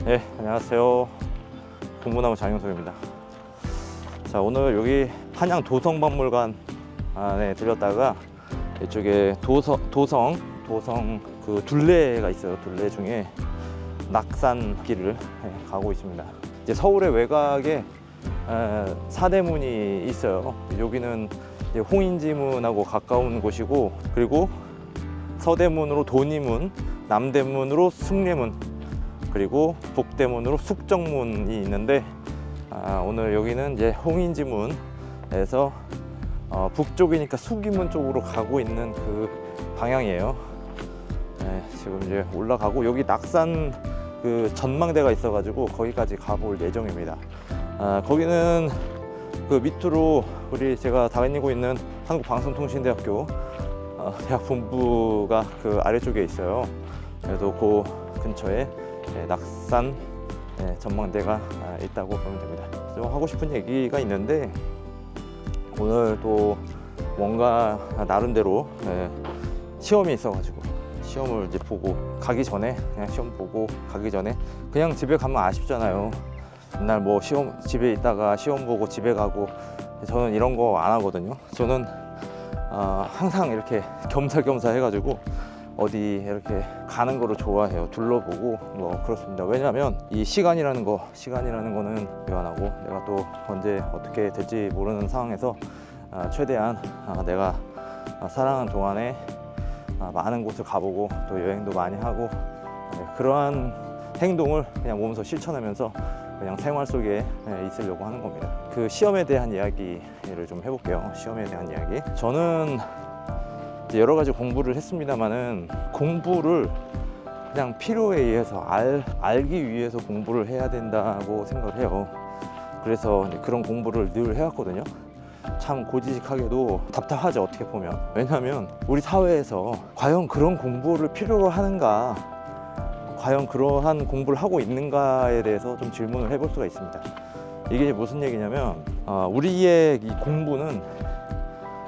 네, 안녕하세요. 동부나무 장영석입니다. 자, 오늘 여기 한양 도성박물관 안에 들렸다가 이쪽에 도성 그 둘레가 있어요. 둘레 중에 낙산길을 가고 있습니다. 이제 서울의 외곽에 사대문이 있어요. 여기는 이제 홍인지문하고 가까운 곳이고, 그리고 서대문으로 도니문, 남대문으로 숭례문, 그리고 북대문으로 숙정문이 있는데, 오늘 여기는 이제 홍인지문에서 북쪽이니까 수기문 쪽으로 가고 있는 그 방향이에요. 네, 지금 이제 올라가고, 여기 낙산 그 전망대가 있어가지고 거기까지 가볼 예정입니다. 거기는 그 밑으로 제가 다니고 있는 한국방송통신대학교 대학 본부가 그 아래쪽에 있어요. 그래서 그 근처에 낙산 전망대가 있다고 보면 됩니다. 좀 하고 싶은 얘기가 있는데, 오늘 또 뭔가 나름대로 시험이 있어가지고 시험을 이제 보고 가기 전에, 그냥 시험 보고 가기 전에 그냥 집에 가면 아쉽잖아요. 맨날 뭐 집에 있다가 시험 보고 집에 가고, 저는 이런 거 안 하거든요. 저는 항상 이렇게 겸사겸사 해가지고 어디 이렇게 가는 거를 좋아해요. 둘러보고 뭐 그렇습니다. 왜냐하면 이 시간이라는 거는 미안하고, 내가 또 언제 어떻게 될지 모르는 상황에서 최대한 내가 살아가는 동안에 많은 곳을 가보고 또 여행도 많이 하고, 그러한 행동을 그냥 몸소 실천하면서 그냥 생활 속에 있으려고 하는 겁니다. 그 시험에 대한 이야기를 좀 해볼게요. 시험에 대한 이야기. 저는 여러 가지 공부를 했습니다만은, 공부를 그냥 필요에 의해서 알기 위해서 공부를 해야 된다고 생각을 해요. 그래서 그런 공부를 늘 해왔거든요. 참 고지식하게도 답답하죠, 어떻게 보면. 왜냐하면 우리 사회에서 과연 그런 공부를 필요로 하는가, 과연 그러한 공부를 하고 있는가에 대해서 좀 질문을 해볼 수가 있습니다. 이게 무슨 얘기냐면, 우리의 이 공부는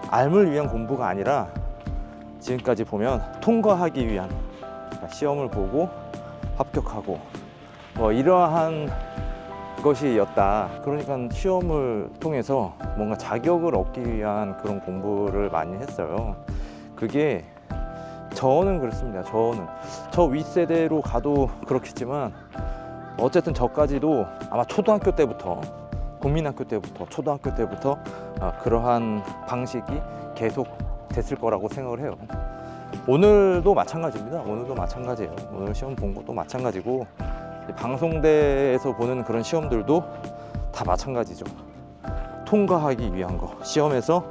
알을 위한 공부가 아니라, 지금까지 보면 통과하기 위한, 시험을 보고 합격하고 이러한 것이었다. 그러니까 시험을 통해서 뭔가 자격을 얻기 위한 그런 공부를 많이 했어요. 그게 저는 그렇습니다. 저 윗세대로 가도 그렇겠지만, 어쨌든 저까지도 아마 초등학교 때부터, 국민학교 때부터, 초등학교 때부터 그러한 방식이 계속 됐을 거라고 생각을 해요. 오늘도 마찬가지입니다. 오늘도 마찬가지예요. 오늘 시험 본 것도 마찬가지고, 방송대에서 보는 그런 시험들도 다 마찬가지죠. 통과하기 위한 거, 시험에서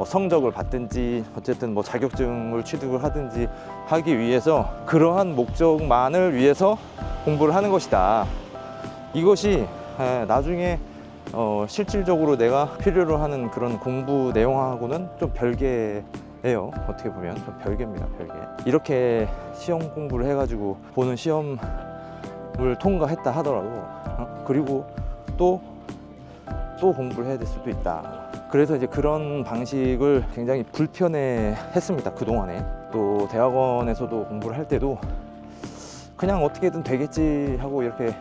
성적을 받든지 어쨌든 뭐 자격증을 취득을 하든지 하기 위해서, 그러한 목적만을 위해서 공부를 하는 것이다. 이것이 나중에 실질적으로 내가 필요로 하는 그런 공부 내용하고는 좀 별개예요. 어떻게 보면 좀 별개입니다. 별개. 이렇게 시험 공부를 해가지고 보는 시험을 통과했다 하더라도 그리고 또 공부를 해야 될 수도 있다. 그래서 이제 그런 방식을 굉장히 불편해 했습니다, 그동안에. 또 대학원에서도 공부를 할 때도 그냥 어떻게든 되겠지 하고 이렇게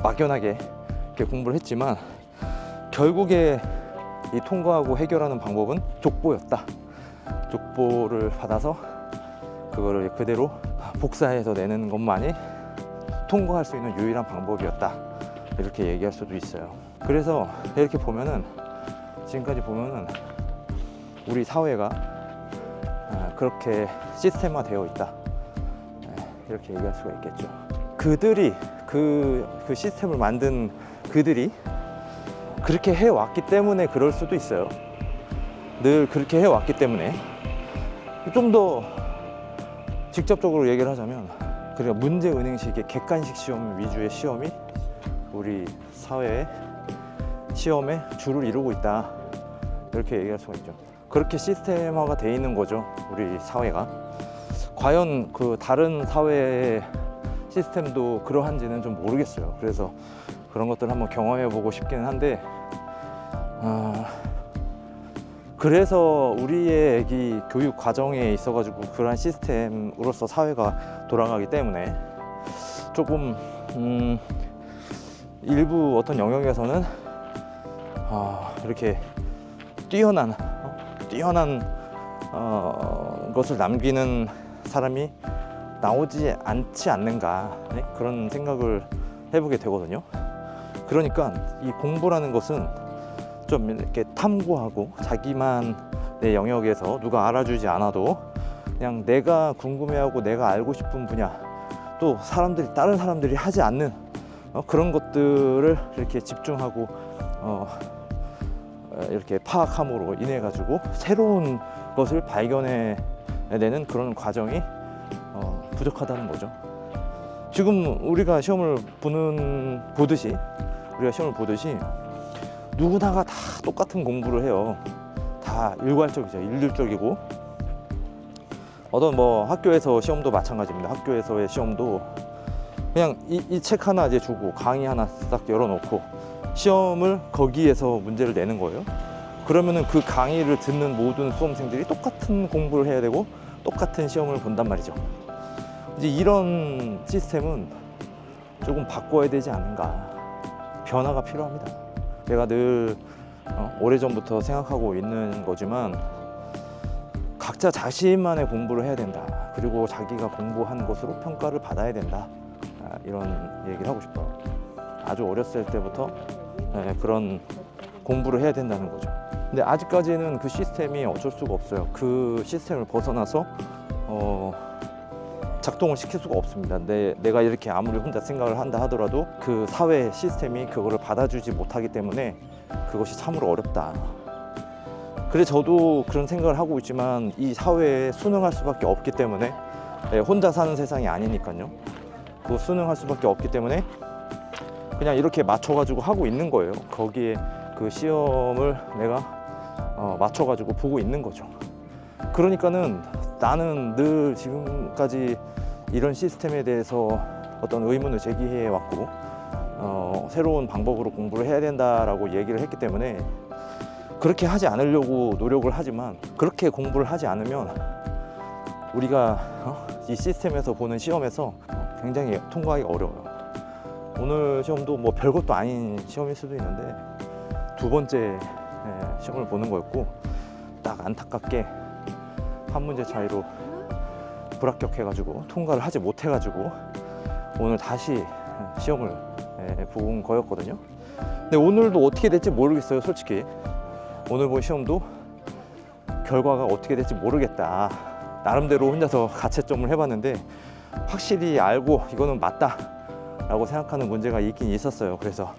막연하게 이렇게 공부를 했지만, 결국에 이 통과하고 해결하는 방법은 족보였다. 족보를 받아서 그거를 그대로 복사해서 내는 것만이 통과할 수 있는 유일한 방법이었다. 이렇게 얘기할 수도 있어요. 그래서 이렇게 보면은, 지금까지 보면은 우리 사회가 그렇게 시스템화 되어 있다. 이렇게 얘기할 수가 있겠죠. 그들이 그 시스템을 만든 그들이 그렇게 해왔기 때문에 그럴 수도 있어요. 늘 그렇게 해왔기 때문에. 좀 더 직접적으로 얘기를 하자면, 그러니까 문제은행식의 객관식 시험 위주의 시험이 우리 사회의 시험에 주를 이루고 있다. 이렇게 얘기할 수가 있죠. 그렇게 시스템화가 돼 있는 거죠, 우리 사회가. 과연 그 다른 사회의 시스템도 그러한지는 좀 모르겠어요. 그래서 그런 것들을 한번 경험해 보고 싶기는 한데, 그래서 우리의 이 교육 과정에 있어가지고 그러한 시스템으로서 사회가 돌아가기 때문에 조금 일부 어떤 영역에서는 이렇게 뛰어난 것을 남기는 사람이 나오지 않지 않는가, 네? 그런 생각을 해보게 되거든요. 그러니까 이 공부라는 것은 좀 이렇게 탐구하고 자기만 내 영역에서 누가 알아주지 않아도 그냥 내가 궁금해하고 내가 알고 싶은 분야, 또 다른 사람들이 하지 않는 그런 것들을 이렇게 집중하고 이렇게 파악함으로 인해 가지고 새로운 것을 발견해내는 그런 과정이 부족하다는 거죠. 지금 우리가 시험을 보듯이 누구나가 다 똑같은 공부를 해요. 다 일괄적이죠. 일률적이고, 어떤 뭐 학교에서 시험도 마찬가지입니다. 학교에서의 시험도 그냥 이 책 하나 이제 주고 강의 하나 딱 열어놓고 시험을 거기에서 문제를 내는 거예요. 그러면은 그 강의를 듣는 모든 수험생들이 똑같은 공부를 해야 되고 똑같은 시험을 본단 말이죠. 이제 이런 시스템은 조금 바꿔야 되지 않는가. 변화가 필요합니다. 내가 늘 오래전부터 생각하고 있는 거지만, 각자 자신만의 공부를 해야 된다. 그리고 자기가 공부한 것으로 평가를 받아야 된다. 이런 얘기를 하고 싶어요. 아주 어렸을 때부터 그런 공부를 해야 된다는 거죠. 근데 아직까지는 그 시스템이 어쩔 수가 없어요. 그 시스템을 벗어나서 작동을 시킬 수가 없습니다. 내가 이렇게 아무리 혼자 생각을 한다 하더라도 그 사회 시스템이 그거를 받아주지 못하기 때문에 그것이 참으로 어렵다. 그래, 저도 그런 생각을 하고 있지만 이 사회에 순응할 수밖에 없기 때문에, 혼자 사는 세상이 아니니까요. 그 순응할 수밖에 없기 때문에 그냥 이렇게 맞춰가지고 하고 있는 거예요. 거기에 그 시험을 내가 맞춰가지고 보고 있는 거죠. 그러니까는 나는 늘 지금까지 이런 시스템에 대해서 어떤 의문을 제기해 왔고, 새로운 방법으로 공부를 해야 된다라고 얘기를 했기 때문에 그렇게 하지 않으려고 노력을 하지만, 그렇게 공부를 하지 않으면 우리가 이 시스템에서 보는 시험에서 굉장히 통과하기 어려워요. 오늘 시험도 뭐 별것도 아닌 시험일 수도 있는데 두 번째 시험을 보는 거였고, 딱 안타깝게 한 문제 차이로 불합격해가지고 통과를 하지 못해가지고 오늘 다시 시험을 본 거였거든요. 근데 오늘도 어떻게 될지 모르겠어요. 솔직히 오늘 본 시험도 결과가 어떻게 될지 모르겠다. 나름대로 혼자서 가채점을 해봤는데 확실히 알고 이거는 맞다 라고 생각하는 문제가 있긴 있었어요. 그래서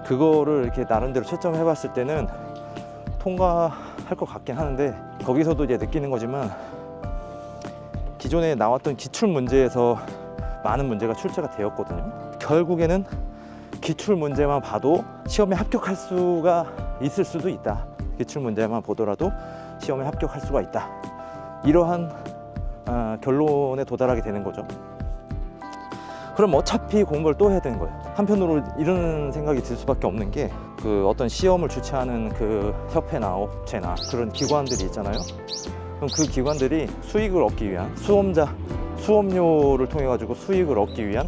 그거를 이렇게 나름대로 채점을 해봤을 때는 통과할 것 같긴 하는데, 거기서도 이제 느끼는 거지만 기존에 나왔던 기출 문제에서 많은 문제가 출제가 되었거든요. 결국에는 기출 문제만 봐도 시험에 합격할 수가 있을 수도 있다. 기출 문제만 보더라도 시험에 합격할 수가 있다. 이러한 결론에 도달하게 되는 거죠. 그럼 어차피 공부를 또 해야 되는 거예요. 한편으로 이런 생각이 들 수밖에 없는 게, 그 어떤 시험을 주최하는 그 협회나 업체나 그런 기관들이 있잖아요. 그럼 그 기관들이 수익을 얻기 위한, 수업료를 통해 가지고 수익을 얻기 위한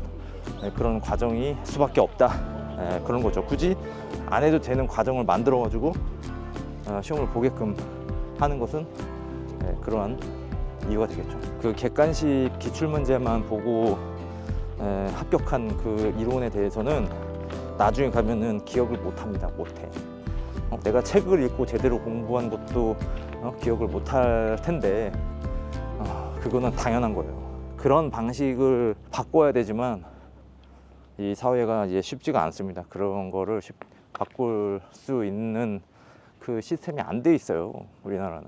그런 과정이 수밖에 없다. 그런 거죠. 굳이 안 해도 되는 과정을 만들어 가지고 시험을 보게끔 하는 것은 그러한 이유가 되겠죠. 그 객관식 기출 문제만 보고 합격한 그 이론에 대해서는 나중에 가면은 기억을 못합니다. 못해. 내가 책을 읽고 제대로 공부한 것도 기억을 못할 텐데, 그거는 당연한 거예요. 그런 방식을 바꿔야 되지만 이 사회가 이제 쉽지가 않습니다. 그런 거를 바꿀 수 있는 그 시스템이 안 돼 있어요, 우리나라는.